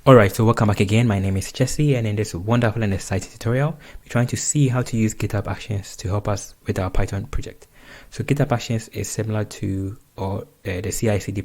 Alright, so welcome back again. My name is Jesse, and in this wonderful and exciting tutorial, we're trying to see how to use GitHub Actions to help us with our Python project. So GitHub Actions is similar to the CI/CD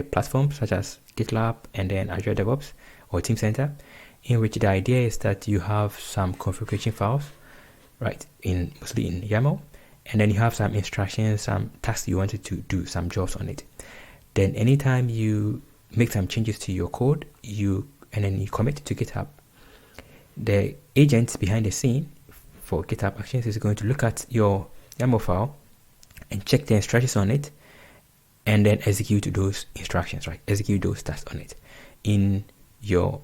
platforms such as GitLab and then Azure DevOps or Team Center, in which the idea is that you have some configuration files, right, mostly in YAML, and then you have some instructions, some tasks you wanted to do, some jobs on it. Then anytime you make some changes to your code, and then you commit to GitHub, the agent behind the scene for GitHub Actions is going to look at your YAML file and check the instructions on it, and then execute those instructions, right? Execute those tasks on it in an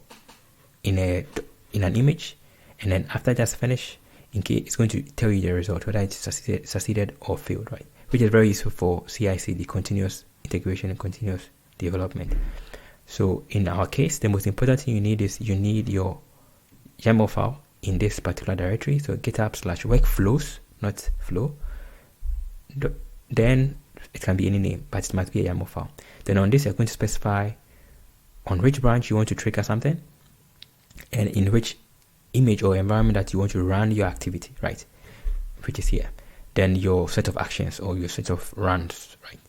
image, and then after that's finished, it's going to tell you the result, whether it's succeeded or failed, right? Which is very useful for CI/CD, continuous integration and continuous development. So in our case, the most important thing you need is your YAML file in this particular directory. So GitHub/workflows, not flow. Then it can be any name, but it must be a YAML file. Then on this, you're going to specify on which branch you want to trigger something, and in which image or environment that you want to run your activity, right? Which is here. Then your set of actions or your set of runs, right?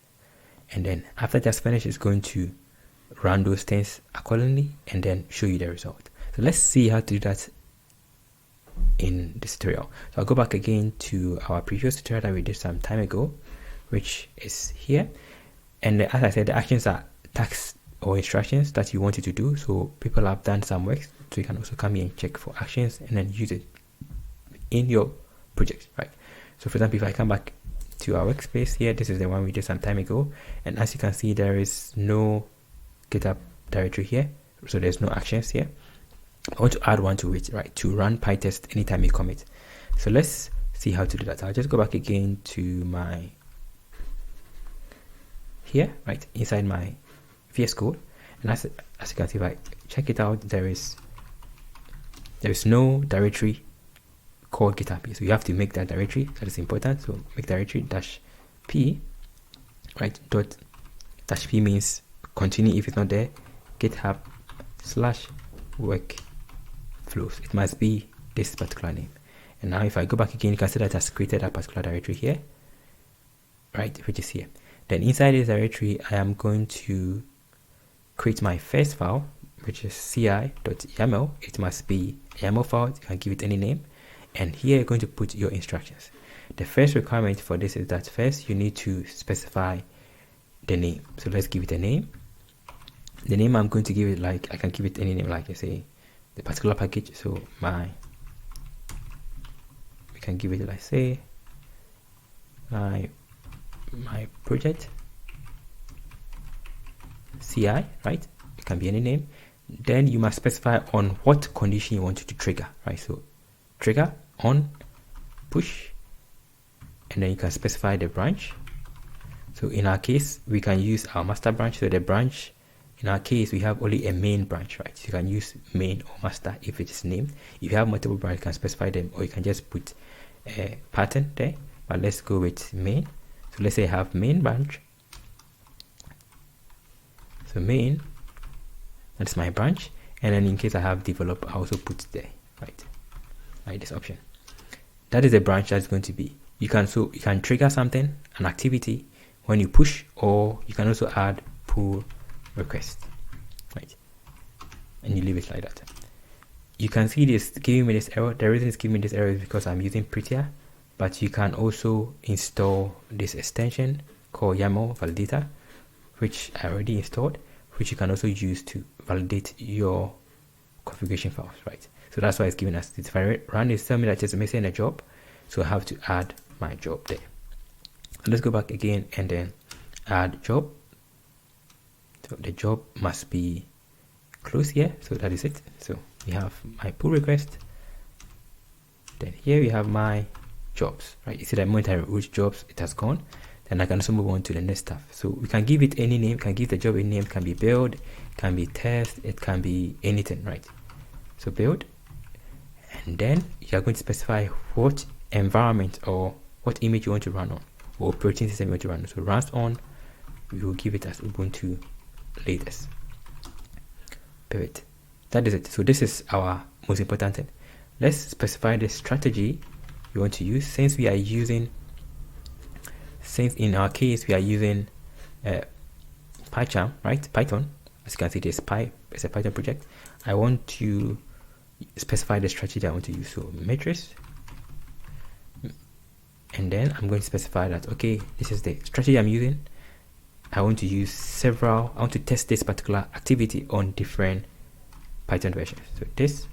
And then after that's finished, it's going to run those things accordingly and then show you the result. So let's see how to do that in this tutorial. So I'll go back again to our previous tutorial that we did some time ago, which is here. And as I said, the actions are tasks or instructions that you wanted to do. So people have done some work, so you can also come here and check for actions and then use it in your project, right? So for example, if I come back to our workspace here, this is the one we did some time ago, and as you can see, there is no GitHub directory here, so there's no actions here. I want to add one to it, right, to run Pytest anytime you commit. So let's see how to do that. I'll just go back again to my here, right, inside my VS Code, and as you can see, if I check it out, there is no directory called GitHub here. So you have to make that directory. That is important. So make directory -p, right? -p means continue if it's not there. GitHub/workflows. It must be this particular name. And now if I go back again, you can see that it has created a particular directory here, right, which is here. Then inside this directory, I am going to create my first file, which is ci.yaml. It must be a YAML file. You can give it any name. And here you're going to put your instructions. The first requirement for this is that first you need to specify the name. So let's give it a name. The name I'm going to give it, like, I can give it any name, like I say the particular package. So we can give it, like, say my project CI, right? It can be any name. Then you must specify on what condition you want it to trigger, right? So trigger on push, and then you can specify the branch. So in our case, we can use our master branch. So the branch, in our case, we have only a main branch, right? So you can use main or master if it is named. If you have multiple branches, you can specify them, or you can just put a pattern there. But let's go with main. So let's say I have main branch. So main, that's my branch. And then in case I have develop, I also put there, right? Like this option. That is a branch that's going to be. You can trigger something, an activity, when you push, or you can also add pull request, right? And you leave it like that. You can see this giving me this error. The reason it's giving me this error is because I'm using Prettier, but you can also install this extension called YAML Validator, which I already installed, which you can also use to validate your configuration files, right? So that's why it's giving us this. If I run this, tell me that it's missing a job, so I have to add my job there. So let's go back again and then add job. So the job must be close here, so that is it. So we have my pull request, then here we have my jobs, right? You see that monetary which jobs it has gone. Then I can also move on to the next stuff. So we can give it any name, can give the job a name, it can be build, it can be test, it can be anything, right? So build, and then you are going to specify what environment or what image you want to run on, or operating system you want to run on. So runs on, we will give it as Ubuntu latest. Pivot that is it. So this is our most important thing. Let's specify the strategy you want to use. Since in our case we are using PyCharm, right? Python. As you can see, it's a Python project. I want to specify the strategy I want to use. So matrix, and then I'm going to specify that, okay, this is the strategy I'm using. I want to test this particular activity on different Python versions. So this,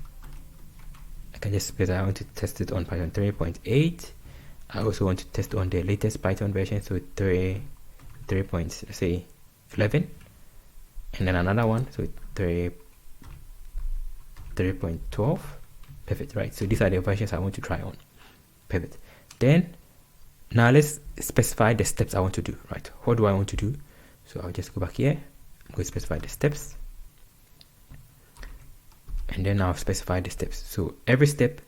I can just specify I want to test it on Python 3.8. I also want to test on the latest Python version, so 3.11, and then another one, so 3.12. Perfect, right? So these are the versions I want to try on. Perfect. Then now let's specify the steps I want to do, right? What do I want to do? So I'll just go back here. I'm going to specify the steps, and then I'll specify the steps. So every step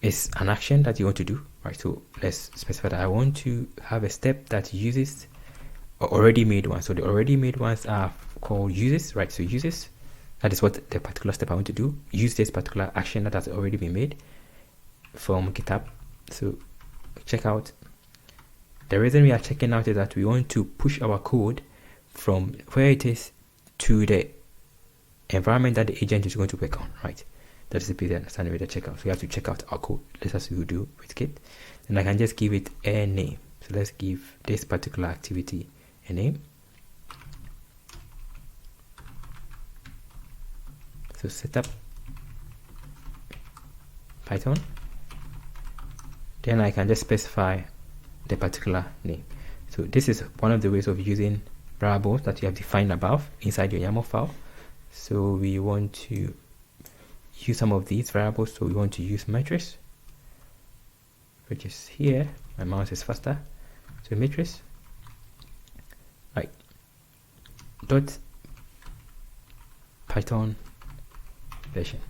is an action that you want to do, right? So let's specify that I want to have a step that uses already made ones. So the already made ones are called uses, right? So uses, that is what the particular step I want to do. Use this particular action that has already been made from GitHub. So check out. The reason we are checking out is that we want to push our code from where it is to the environment that the agent is going to work on, right? That is the basic understanding with the checkout. So we have to check out our code, just as we would do with Git. And I can just give it a name. So let's give this particular activity a name. So setup Python. Then I can just specify the particular name. So this is one of the ways of using variables that you have defined above inside your YAML file. So we want to use some of these variables. So we want to use matrix, which is here. My mouse is faster. So matrix, right? Dot Python version.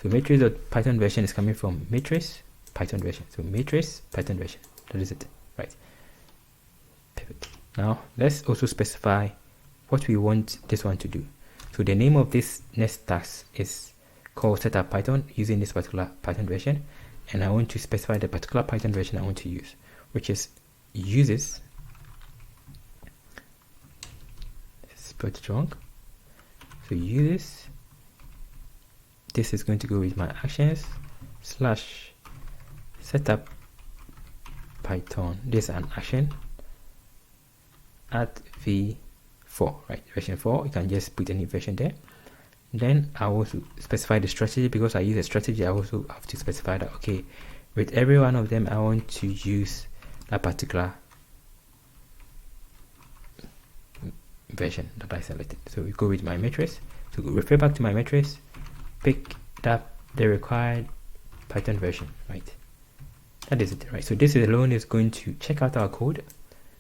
So matrix dot Python version is coming from matrix Python version. So matrix Python version. That is it, right? Perfect. Now let's also specify what we want this one to do. So the name of this next task is called setup Python using this particular Python version, and I want to specify the particular Python version I want to use, which is uses. Spelled it wrong. So uses. This is going to go with my actions slash setup Python. This is an action at v4, right? Version 4. You can just put any version there. Then I also specify the strategy. Because I use a strategy, I also have to specify that, okay, with every one of them I want to use that particular version that I selected. So we go with my matrix. So refer back to my matrix, pick up the required Python version, right? That is it, right? So this alone is going to check out our code.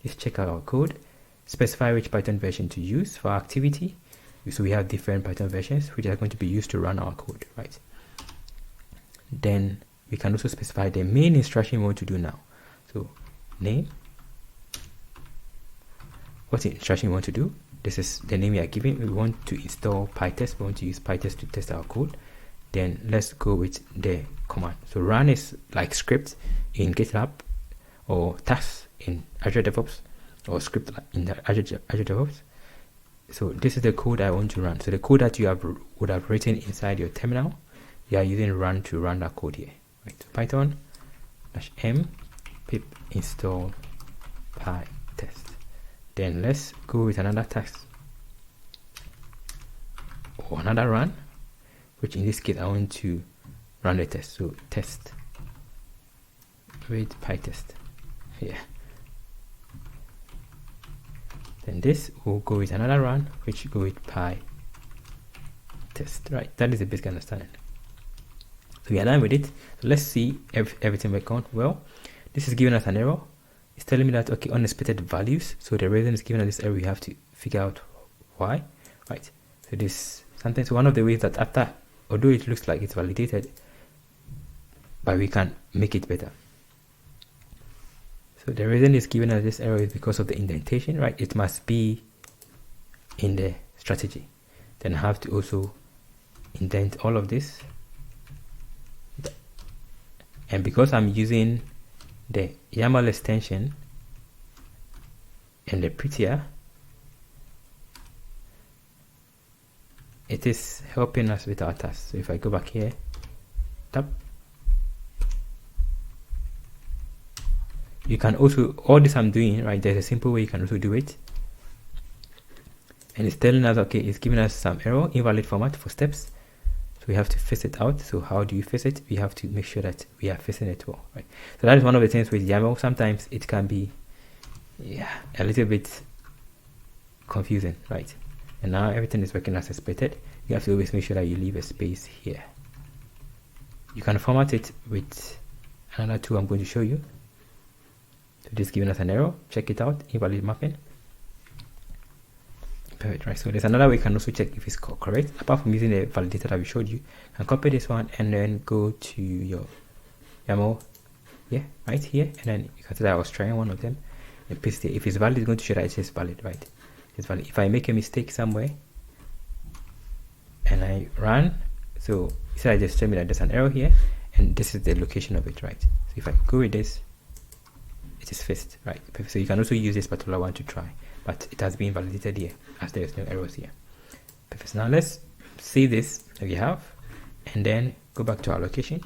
Let's check out our code, specify which Python version to use for our activity. So we have different Python versions which are going to be used to run our code, right? Then we can also specify the main instruction we want to do now. So name, what instruction we want to do. This is the name we are giving. We want to install Pytest. We want to use Pytest to test our code. Then let's go with the command. So run is like script in GitHub, or task in Azure DevOps, or script in the Azure DevOps. So this is the code I want to run. So the code that you would have written inside your terminal, you are using run to run that code here, right? So Python -m pip install pytest. Then let's go with another task or another run, which in this case I want to run the test. So test with pytest here. Then this will go with another run, which go with pytest, right? That is the basic understanding. So we are done with it. So let's see if everything works out well. This is giving us an error. It's telling me that, okay, unexpected values. So the reason it's giving us this error, we have to figure out why, right? So this something. So one of the ways that after, although it looks like it's validated, but we can make it better. So the reason it's giving us this error is because of the indentation, right? It must be in the strategy. Then I have to also indent all of this, and because I'm using the YAML extension and the prettier, it is helping us with our task. So if I go back here, tap, you can also, all this I'm doing, right, there's a simple way you can also do it. And it's telling us, okay, it's giving us some error, invalid format for steps. So we have to fix it out. So how do you fix it? We have to make sure that we are fixing it well, right? So that is one of the things with YAML. Sometimes it can be, a little bit confusing, right? And now everything is working as expected. You have to always make sure that you leave a space here. You can format it with another tool I'm going to show you. So this is giving us an error. Check it out, invalid mapping. Perfect, right? So there's another way you can also check if it's correct. Apart from using the validator that we showed you, you can copy this one and then go to your YAML, right here, and then you can see that I was trying one of them and paste it. If it's valid, it's going to show that it is valid, right? It's valid. If I make a mistake somewhere and I run, so instead I just tell me that there's an error here, and this is the location of it, right? So if I go with this, it is fixed, right? Perfect. So you can also use this particular one to try, but it has been validated here as there is no errors here. Perfect. So now let's save this that we have and then go back to our location.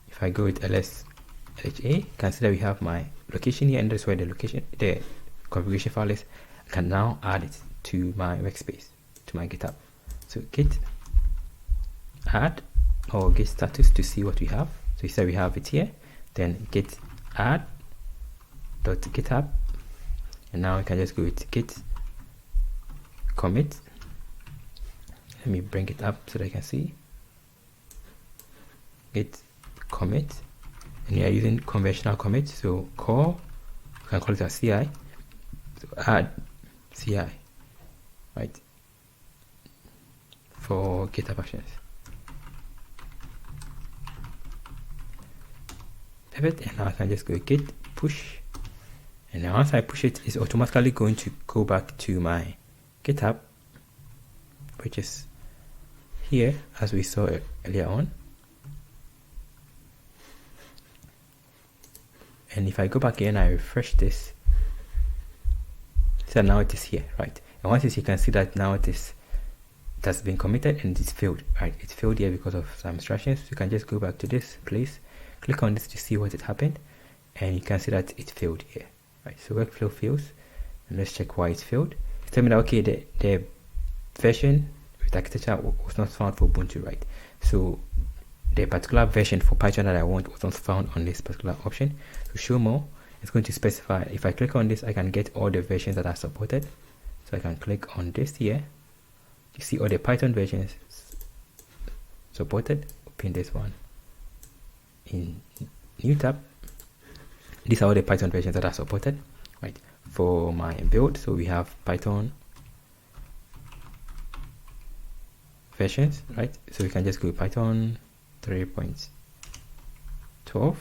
If I go with LSHA, you can see that we have my location here, and that's where the configuration file is. I can now add it to my workspace, to my GitHub. So git add or git status to see what we have. So you say we have it here, then git add .github, and now I can just go with git commit. Let me bring it up so that I can see. Git commit, and we are using conventional commit, so call, you can call it a CI, so add CI, right, for GitHub Actions. Perfect. And now I can just go git push, and now once I push it, it's automatically going to go back to my GitHub, which is here as we saw earlier on. And if I go back here and I refresh this, so now it is here, right? And once you can see that now it has been committed and it's failed, right? It failed here because of some instructions. So you can just go back to this place, click on this to see what had happened, and you can see that it failed here, right? So workflow fails, and let's check why it failed. It's telling me that, okay, the version with architecture was not found for Ubuntu, right? So the particular version for Python that I want was not found on this particular option. To show more, it's going to specify, if I click on this, I can get all the versions that are supported. So I can click on this here. You see all the Python versions supported. Open this one in new tab. These are all the Python versions that are supported, right, for my build. So we have Python versions, right? So we can just go Python 3.12,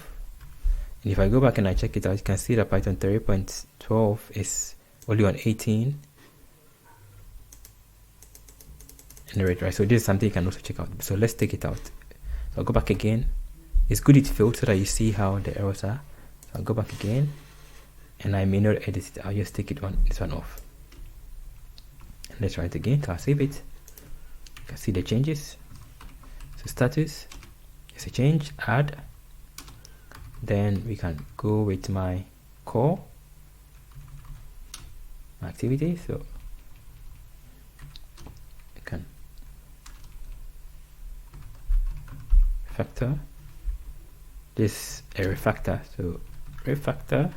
and if I go back and I check it out, you can see that Python 3.12 is only on 18 and right? So this is something you can also check out. So let's take it out. So I'll go back again. It's good it failed so that you see how the errors are. So I'll go back again, and I may not edit it. I'll just take this one off. And let's try it again. So I'll save it. You can see the changes. So status, it's a change, add. Then we can go with my core, my activity. So you can refactor. This a refactor. So refactor.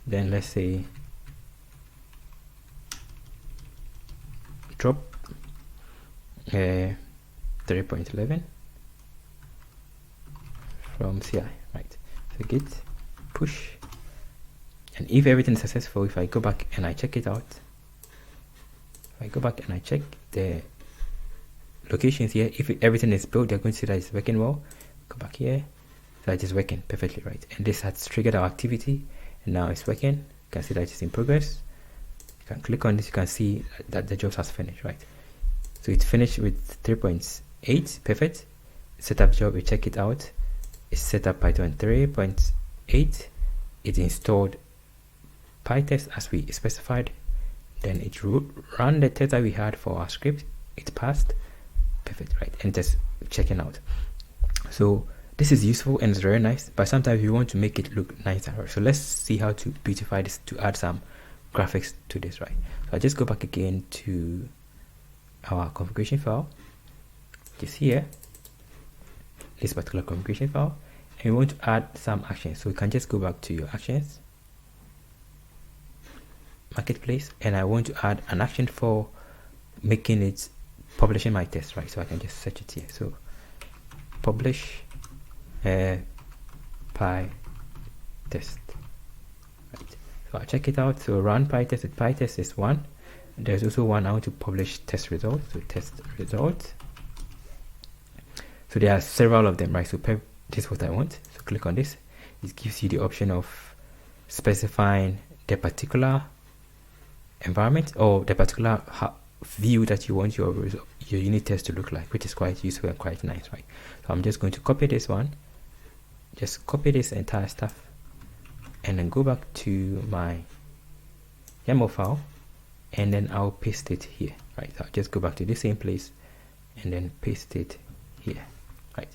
Then let's say drop 3.11 from CI, right? So git push, and if everything is successful, if I go back and I check it out, if I go back and I check the locations here, if everything is built, you're going to see that it's working well. Go back here, so it is working perfectly, right? And this has triggered our activity, and now it's working. You can see that it's in progress. You can click on this, you can see that the job has finished, right? So it's finished with 3.8, perfect. Setup job, we check it out. It's set up Python 3.8. It installed Pytest as we specified. Then it ran the test that we had for our script. It passed, perfect, right? And just checking out. So this is useful and it's very nice, but sometimes you want to make it look nicer. So let's see how to beautify this, to add some graphics to this, right? So I just go back again to our configuration file, just here, this particular configuration file, and we want to add some actions. So we can just go back to your actions, marketplace, and I want to add an action for making it publishing my test, right? So I can just search it here. So publish PyTest, right? So I check it out. So run PyTest with PyTest is one. There's also one I want to publish test results. So test results. So there are several of them, right? So this is what I want. So click on this. It gives you the option of specifying the particular environment or the particular view that you want your unit test to look like, which is quite useful and quite nice, right? So I'm just going to copy this one, just copy this entire stuff, and then go back to my YAML file, and then I'll paste it here, right? So I'll just go back to the same place and then paste it here, right?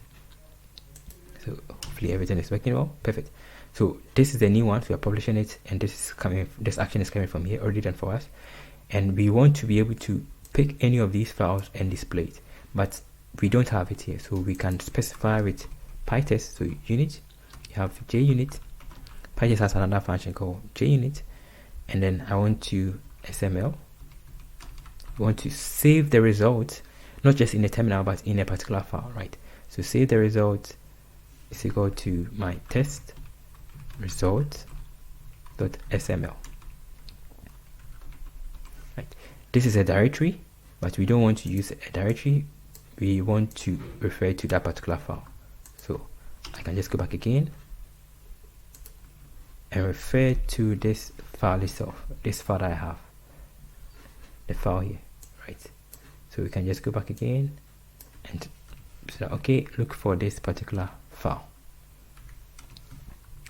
So hopefully everything is working well, perfect. So this is the new one, so we are publishing it, and this action is coming from here, already done for us. And we want to be able to pick any of these files and display it, but we don't have it here. So we can specify with PyTest. So unit, you have JUnit. PyTest has another function called JUnit, and then I want to XML. We want to save the result, not just in the terminal, but in a particular file, right? So save the result is equal to my test result.xml. Right. This is a directory, but we don't want to use a directory. We want to refer to that particular file. So I can just go back again and refer to this file itself, this file that I have, the file here, right? So we can just go back again and say, okay, look for this particular file,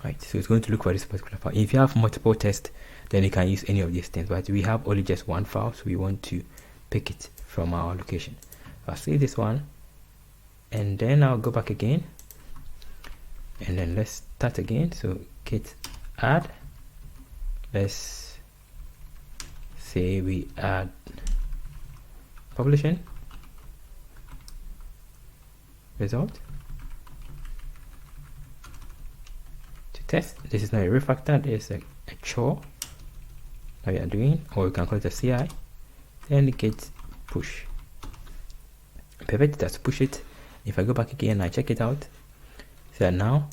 right? So it's going to look for this particular file. If you have multiple tests, then you can use any of these things, but we have only just one file, so we want to pick it from our location. I'll save this one, and then I'll go back again, and then let's start again. So git add, let's say we add publishing result to test. This is not a refactor, it's a chore that we are doing, or you can call it a CI. Then git push. Perfect, that's push it. If I go back again, I check it out. So now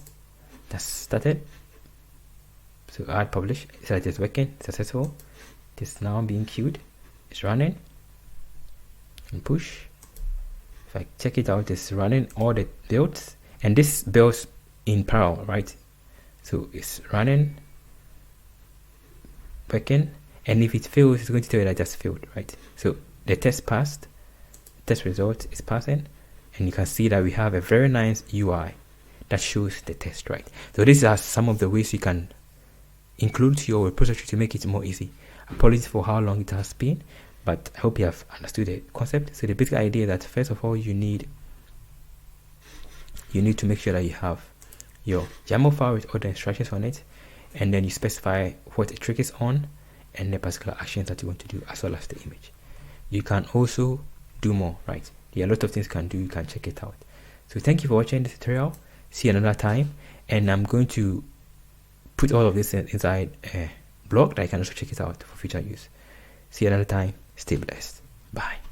that's started. So add publish, so it is working, successful. It's now being queued, it's running, and push. If I check it out, it's running all the builds, and this builds in parallel, right? So it's running, working, and if it fails, it's going to tell you that it just failed, right? So the test passed, test result is passing, and you can see that we have a very nice UI that shows the test, right? So these are some of the ways you can include your repository to make it more easy. Apologies for how long it has been, but I hope you have understood the concept. So the basic idea that first of all, you need to make sure that you have your YAML file with all the instructions on it, and then you specify what it triggers on and the particular actions that you want to do, as well as the image. You can also do more, right? There are a lot of things you can do. You can check it out. So thank you for watching this tutorial. See you another time, and I'm going to put all of this inside a blog that I can also check it out for future use. See you another time. Stay blessed. Bye.